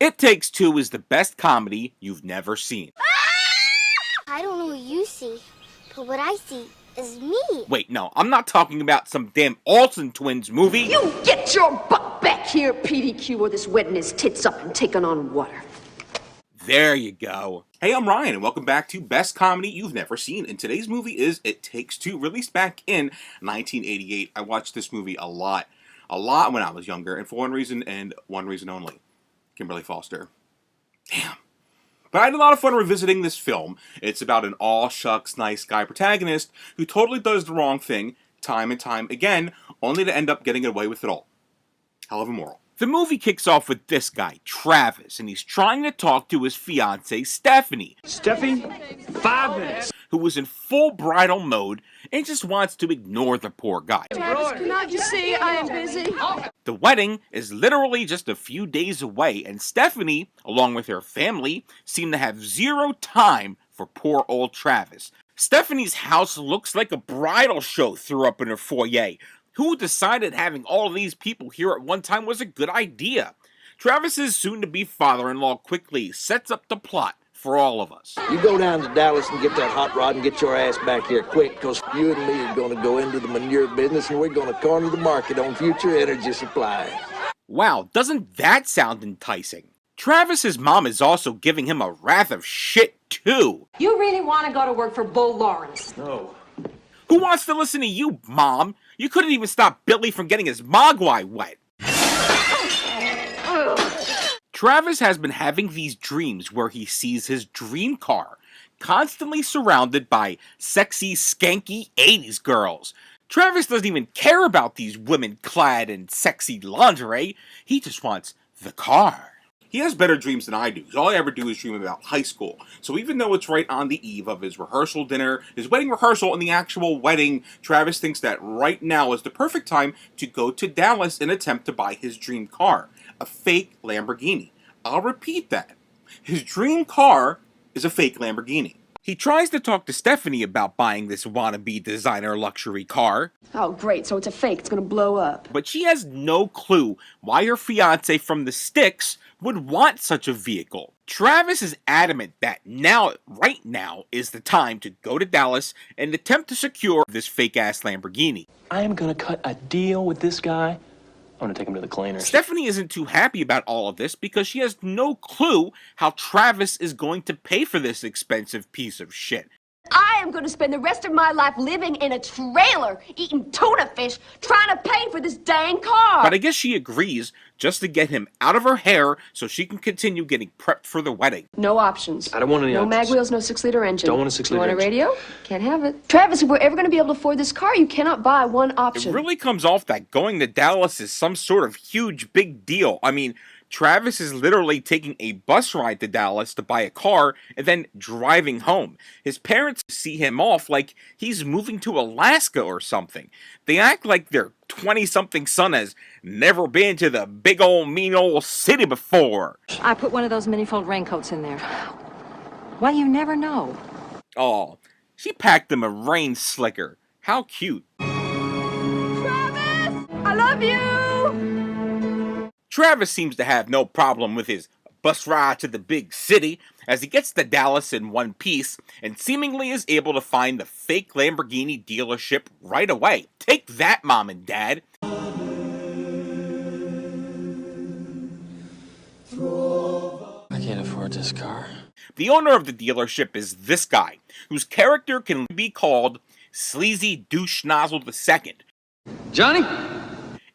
It Takes Two is the best comedy you've never seen. I don't know what you see, but what I see is me. Wait, no, I'm not talking about some damn Olsen twins movie. You get your butt back here, PDQ, or this wetting his tits up and taking on water. There you go. Hey, I'm Ryan, and welcome back to Best Comedy You've Never Seen. And today's movie is It Takes Two, released back in 1988. I watched this movie a lot when I was younger, and for one reason and one reason only. Kimberly Foster. Damn. But I had a lot of fun revisiting this film. It's about an all-shucks nice guy protagonist who totally does the wrong thing time and time again, only to end up getting away with it all. Hell of a moral. The movie kicks off with this guy, Travis, and he's trying to talk to his fiancée, Stephanie. Steffi, 5 minutes. Who was in full bridal mode and just wants to ignore the poor guy. Travis, cannot you see I am busy? The wedding is literally just a few days away, and Stephanie, along with her family, seem to have zero time for poor old Travis. Stephanie's house looks like a bridal show threw up in her foyer. Who decided having all these people here at one time was a good idea? Travis's soon-to-be father-in-law quickly sets up the plot for all of us. You go down to Dallas and get that hot rod and get your ass back here quick, because you and me are going to go into the manure business and we're going to corner the market on future energy supply. Wow, doesn't that sound enticing? Travis's mom is also giving him a wrath of shit, too. You really want to go to work for Bull Lawrence? No. Who wants to listen to you, Mom? You couldn't even stop Billy from getting his mogwai wet. Travis has been having these dreams where he sees his dream car, constantly surrounded by sexy, skanky 80s girls. Travis doesn't even care about these women clad in sexy lingerie. He just wants the car. He has better dreams than I do, because all I ever do is dream about high school. So even though it's right on the eve of his rehearsal dinner, his wedding rehearsal, and the actual wedding, Travis thinks that right now is the perfect time to go to Dallas and attempt to buy his dream car, a fake Lamborghini. I'll repeat that. His dream car is a fake Lamborghini. He tries to talk to Stephanie about buying this wannabe designer luxury car. Oh, great, so it's a fake. It's going to blow up. But she has no clue why her fiancé from the sticks would want such a vehicle. Travis is adamant that right now, is the time to go to Dallas and attempt to secure this fake-ass Lamborghini. I am going to cut a deal with this guy. I'm going to take him to the cleaners. Stephanie isn't too happy about all of this because she has no clue how Travis is going to pay for this expensive piece of shit. I am going to spend the rest of my life living in a trailer, eating tuna fish, trying to pay for this dang car. But I guess she agrees just to get him out of her hair so she can continue getting prepped for the wedding. No options. I don't want any No options. mag wheels, no 6-liter engine. Don't want a 6-liter You want a engine. radio? Can't have it. Travis, if we're ever going to be able to afford this car, you cannot buy one It option. really comes off that going to Dallas is some sort of huge big deal. I mean, Travis is literally taking a bus ride to Dallas to buy a car and then driving home. His parents see him off like he's moving to Alaska or something. They act like their 20-something son has never been to the big old mean old city before. I put one of those mini-fold raincoats in there. Well, you never know. Oh, she packed him a rain slicker. How cute. Travis! I love you! Travis seems to have no problem with his bus ride to the big city as he gets to Dallas in one piece and seemingly is able to find the fake Lamborghini dealership right away. Take that, Mom and Dad. I can't afford this car. The owner of the dealership is this guy, whose character can be called Sleazy Douche Nozzle II. Johnny?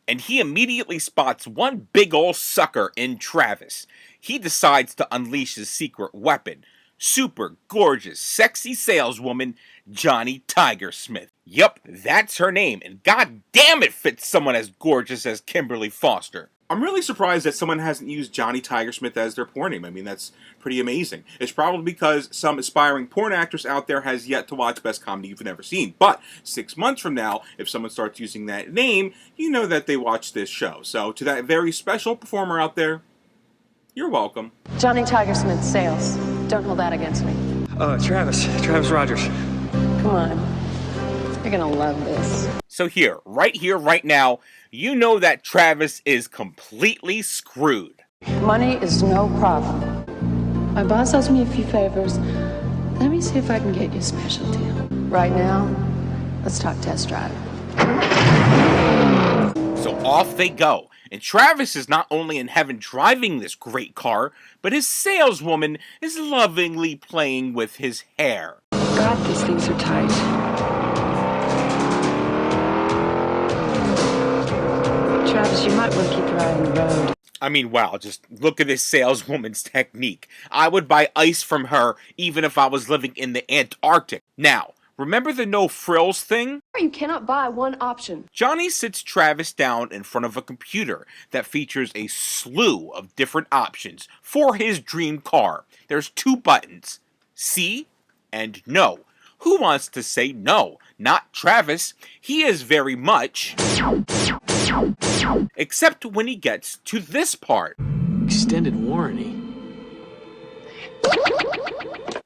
And he immediately spots one big ol' sucker in Travis. He decides to unleash his secret weapon. Super gorgeous, sexy saleswoman, Johnny Tigersmith. Yup, that's her name, and god damn it fits someone as gorgeous as Kimberly Foster. I'm really surprised that someone hasn't used Johnny Tigersmith as their porn name. I mean, that's pretty amazing. It's probably because some aspiring porn actress out there has yet to watch Best Comedy You've Never Seen. But 6 months from now, if someone starts using that name, you know that they watched this show. So to that very special performer out there, you're welcome. Johnny Tigersmith, sales. Don't hold that against me. Travis Rogers. Come on. You're gonna love this. So here, right now, you know that Travis is completely screwed. Money is no problem. My boss owes me a few favors. Let me see if I can get you a special deal. Right now, let's talk test drive. So off they go, and Travis is not only in heaven driving this great car, but his saleswoman is lovingly playing with his hair. God, these things are tight. Travis, you might want to keep your eye on the road. I mean, wow, just look at this saleswoman's technique. I would buy ice from her even if I was living in the Antarctic. Now, remember the no frills thing? You cannot buy one option. Johnny sits Travis down in front of a computer that features a slew of different options for his dream car. There's 2 buttons, C and no. Who wants to say no? Not Travis. He is very much... except when he gets to this part. Extended warranty.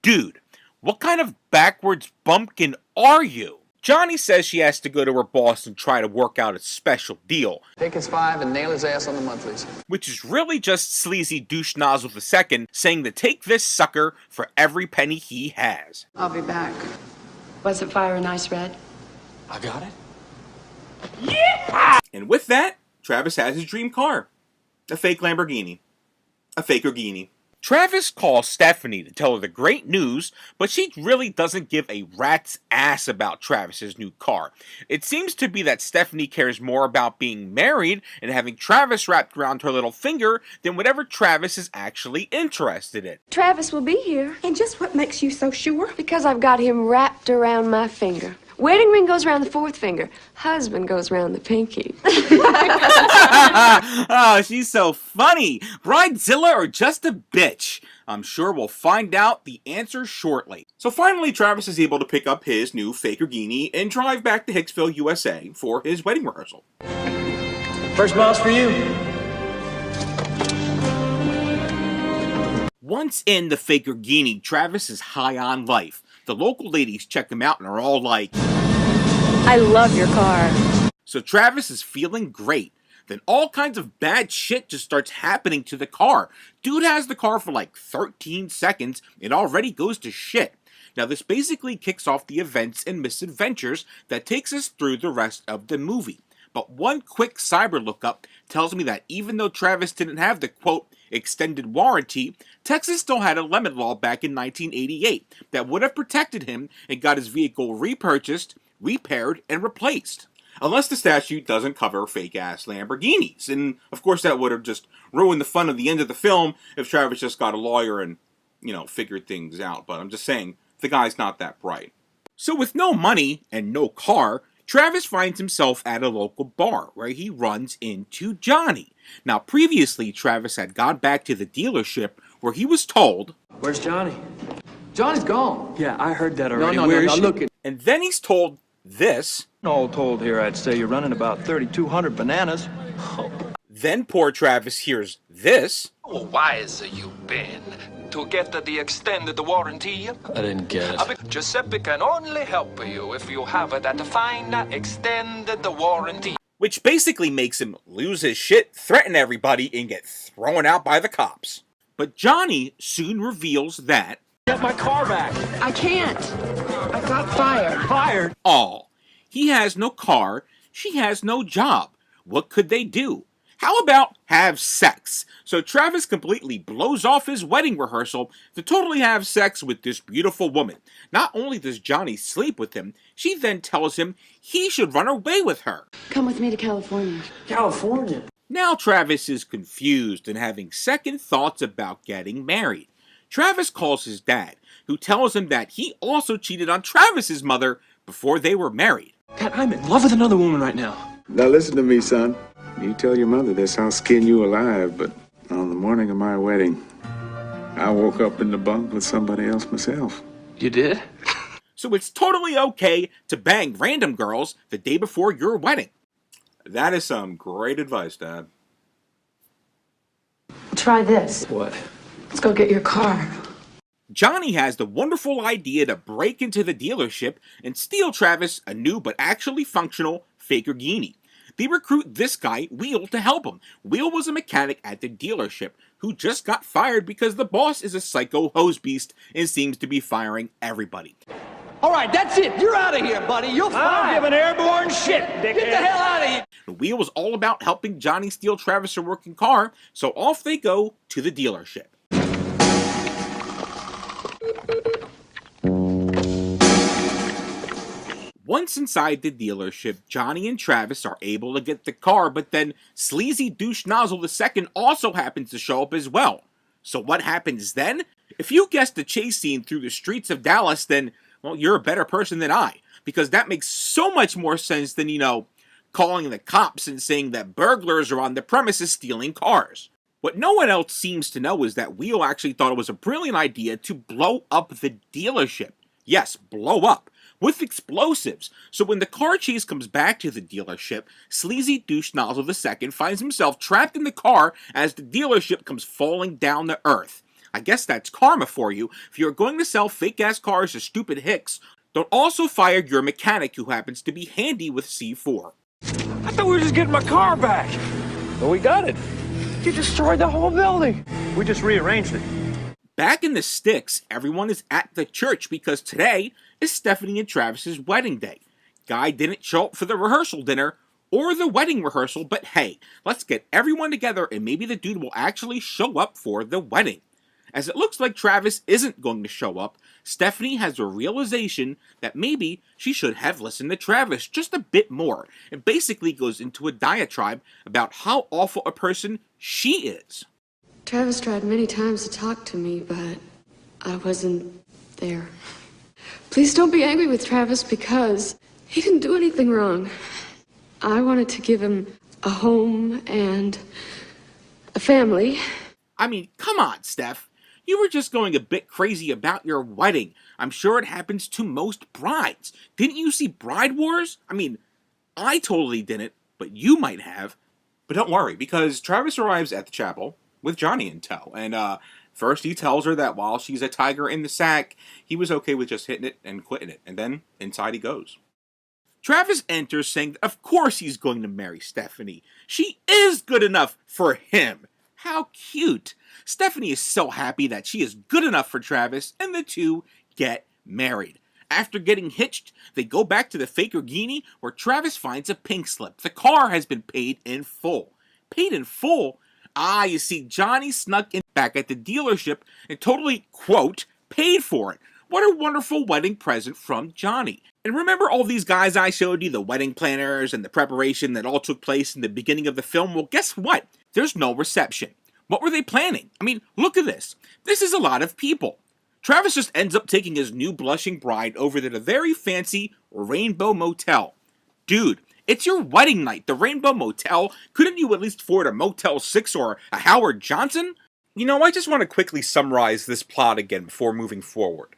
Dude, what kind of backwards bumpkin are you? Johnny says she has to go to her boss and try to work out a special deal. Take his 5 and nail his ass on the monthlies. Which is really just sleazy douche nozzle II saying to take this sucker for every penny he has. I'll be back. Was it fire a nice red? I got it. And with that, Travis has his dream car. A fake Lamborghini. A fakerghini. Travis calls Stephanie to tell her the great news, but she really doesn't give a rat's ass about Travis's new car. It seems to be that Stephanie cares more about being married and having Travis wrapped around her little finger than whatever Travis is actually interested in. Travis will be here. And just what makes you so sure? Because I've got him wrapped around my finger. Wedding ring goes around the 4th finger. Husband goes around the pinky. Oh, she's so funny. Bridezilla or just a bitch? I'm sure we'll find out the answer shortly. So finally, Travis is able to pick up his new fakerghini and drive back to Hicksville, USA for his wedding rehearsal. First mile's for you. Once in the fakerghini, Travis is high on life. The local ladies check him out and are all like, I love your car. So Travis is feeling great. Then all kinds of bad shit just starts happening to the car. Dude has the car for like 13 seconds. It already goes to shit. Now this basically kicks off the events and misadventures that takes us through the rest of the movie. But one quick cyber lookup tells me that even though Travis didn't have the quote extended warranty, Texas still had a lemon law back in 1988 that would have protected him and got his vehicle repurchased, repaired, and replaced. Unless the statute doesn't cover fake-ass Lamborghinis. And, of course, that would have just ruined the fun of the end of the film if Travis just got a lawyer and, figured things out. But I'm just saying, the guy's not that bright. So with no money and no car, Travis finds himself at a local bar where he runs into Johnny. Now, previously, Travis had gone back to the dealership where he was told... Where's Johnny? Johnny's gone. Yeah, I heard that already. No, look at... And then he's told this... All told here, I'd say you're running about 3,200 bananas. Then poor Travis hears this... Oh, wise you been to get the extended warranty. I didn't get it. Giuseppe can only help you if you have that fine extended warranty. Which basically makes him lose his shit, threaten everybody, and get thrown out by the cops. But Johnny soon reveals that... Get my car back. I can't. I got fired. Fired? All. He has no car. She has no job. What could they do? How about have sex? So Travis completely blows off his wedding rehearsal to totally have sex with this beautiful woman. Not only does Johnny sleep with him, she then tells him he should run away with her. Come with me to California. California? Now Travis is confused and having second thoughts about getting married. Travis calls his dad, who tells him that he also cheated on Travis's mother before they were married. Dad, I'm in love with another woman right now. Now listen to me, son. You tell your mother this, I'll skin you alive, but on the morning of my wedding, I woke up in the bunk with somebody else myself. You did? So it's totally okay to bang random girls the day before your wedding. That is some great advice, Dad. Try this. What? Let's go get your car. Johnny has the wonderful idea to break into the dealership and steal Travis a new but actually functional fakerghini. They recruit this guy, Wheel, to help him. Wheel was a mechanic at the dealership, who just got fired because the boss is a psycho hose beast and seems to be firing everybody. All right, that's it. You're out of here, buddy. You're fine. Give an airborne shit, dickhead. Get the hell out of here. The wheel was all about helping Johnny steal Travis a working car, so off they go to the dealership. Once inside the dealership, Johnny and Travis are able to get the car, but then Sleazy Douche Nozzle II also happens to show up as well. So what happens then? If you guessed the chase scene through the streets of Dallas, then, well, you're a better person than I. Because that makes so much more sense than, calling the cops and saying that burglars are on the premises stealing cars. What no one else seems to know is that Wheel actually thought it was a brilliant idea to blow up the dealership. Yes, blow up. With explosives. So when the car chase comes back to the dealership, Sleazy Douche Nozzle II finds himself trapped in the car as the dealership comes falling down to earth. I guess that's karma for you. If you're going to sell fake-ass cars to stupid hicks, don't also fire your mechanic who happens to be handy with C4. I thought we were just getting my car back. But we got it. You destroyed the whole building. We just rearranged it. Back in the sticks, everyone is at the church because today is Stephanie and Travis's wedding day. Guy didn't show up for the rehearsal dinner or the wedding rehearsal, but hey, let's get everyone together and maybe the dude will actually show up for the wedding. As it looks like Travis isn't going to show up, Stephanie has a realization that maybe she should have listened to Travis just a bit more, and basically goes into a diatribe about how awful a person she is. Travis tried many times to talk to me, but I wasn't there. Please don't be angry with Travis because he didn't do anything wrong. I wanted to give him a home and a family. I mean, come on, Steph. You were just going a bit crazy about your wedding. I'm sure it happens to most brides. Didn't you see Bride Wars? I mean, I totally didn't, but you might have. But don't worry, because Travis arrives at the chapel with Johnny in tow, and first he tells her that while she's a tiger in the sack, he was okay with just hitting it and quitting it, and then inside he goes. Travis enters saying that of course he's going to marry Stephanie. She is good enough for him. How cute. Stephanie is so happy that she is good enough for Travis, and the two get married. After getting hitched, they go back to the Fakergini, where Travis finds a pink slip. The car has been paid in full. Paid in full? Ah, you see, Johnny snuck in back at the dealership and totally, quote, paid for it. What a wonderful wedding present from Johnny. And remember all these guys I showed you, the wedding planners and the preparation that all took place in the beginning of the film? Well, guess what? There's no reception. What were they planning? I mean, look at this. This is a lot of people. Travis just ends up taking his new blushing bride over to the very fancy Rainbow Motel. Dude, it's your wedding night, the Rainbow Motel. Couldn't you at least afford a Motel 6 or a Howard Johnson? I just want to quickly summarize this plot again before moving forward.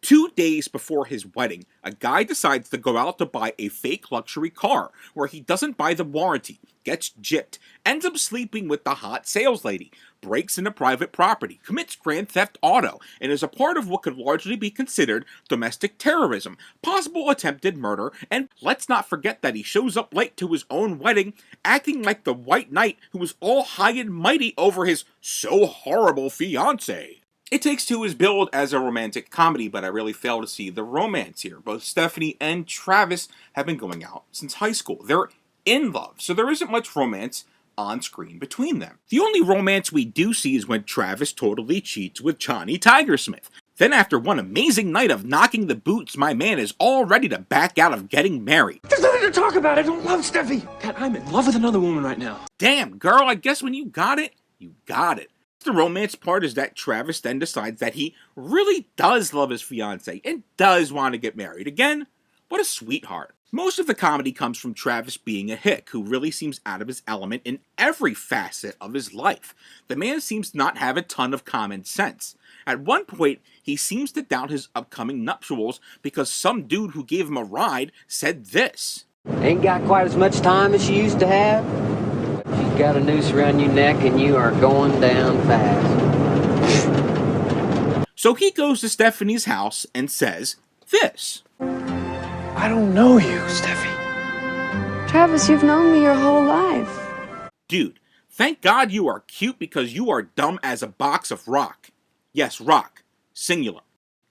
2 days before his wedding, a guy decides to go out to buy a fake luxury car, where he doesn't buy the warranty, gets gypped, ends up sleeping with the hot sales lady, breaks into private property, commits grand theft auto, and is a part of what could largely be considered domestic terrorism, possible attempted murder, and let's not forget that he shows up late to his own wedding, acting like the white knight who was all high and mighty over his so horrible fiancée. It Takes Two is billed as a romantic comedy, but I really fail to see the romance here. Both Stephanie and Travis have been going out since high school. They're in love, so there isn't much romance on screen between them. The only romance we do see is when Travis totally cheats with Johnny Tigersmith. Then after one amazing night of knocking the boots, my man is all ready to back out of getting married. There's nothing to talk about. I don't love Steffi. God, I'm in love with another woman right now. Damn, girl, I guess when you got it, you got it. The romance part is that Travis then decides that he really does love his fiancée and does want to get married. Again, what a sweetheart. Most of the comedy comes from Travis being a hick who really seems out of his element in every facet of his life. The man seems to not have a ton of common sense. At one point, he seems to doubt his upcoming nuptials because some dude who gave him a ride said this. Ain't got quite as much time as you used to have. You've got a noose around your neck and you are going down fast. So he goes to Stephanie's house and says this. I don't know you, Steffi. Travis, you've known me your whole life. Dude, Thank God you are cute because you are dumb as a box of rock. Yes, rock. Singular.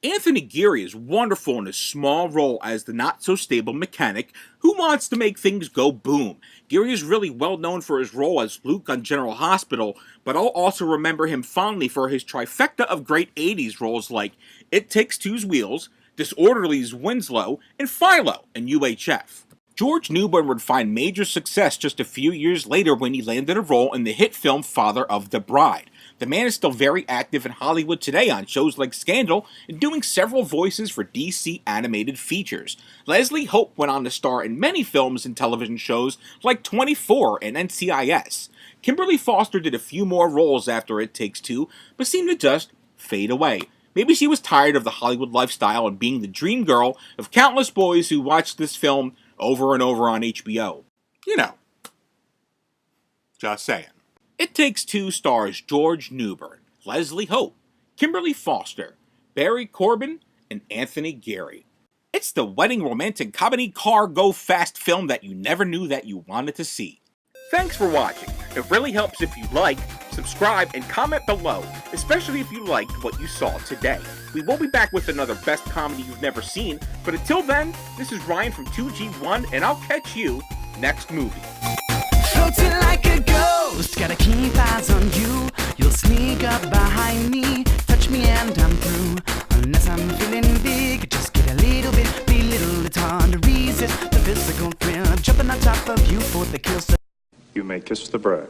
Anthony Geary is wonderful in a small role as the not-so-stable mechanic who wants to make things go boom. Geary is really well known for his role as Luke on General Hospital, but I'll also remember him fondly for his trifecta of great 80s roles like It Takes Two's Wheels, Disorderly's Winslow, and Philo in UHF. George Newbern would find major success just a few years later when he landed a role in the hit film Father of the Bride. The man is still very active in Hollywood today on shows like Scandal and doing several voices for DC animated features. Leslie Hope went on to star in many films and television shows like 24 and NCIS. Kimberly Foster did a few more roles after It Takes Two, but seemed to just fade away. Maybe she was tired of the Hollywood lifestyle and being the dream girl of countless boys who watched this film over and over on HBO. You know. Just saying. It Takes Two stars George Newbern, Leslie Hope, Kimberly Foster, Barry Corbin, and Anthony Geary. It's the wedding romantic comedy car go fast film that you never knew that you wanted to see. Thanks for watching. It really helps if you like, subscribe, and comment below, especially if you liked what you saw today. We will be back with another best comedy you've never seen, but until then, this is Ryan from 2G1, and I'll catch you next movie. Floating like a ghost, gotta keep eyes on you. You'll sneak up behind me, touch me and I'm through. Unless I'm feeling big, just get a little bit belittled. It's hard to resist the physical thrill of jumping on top of you for the kill. You may kiss the bride.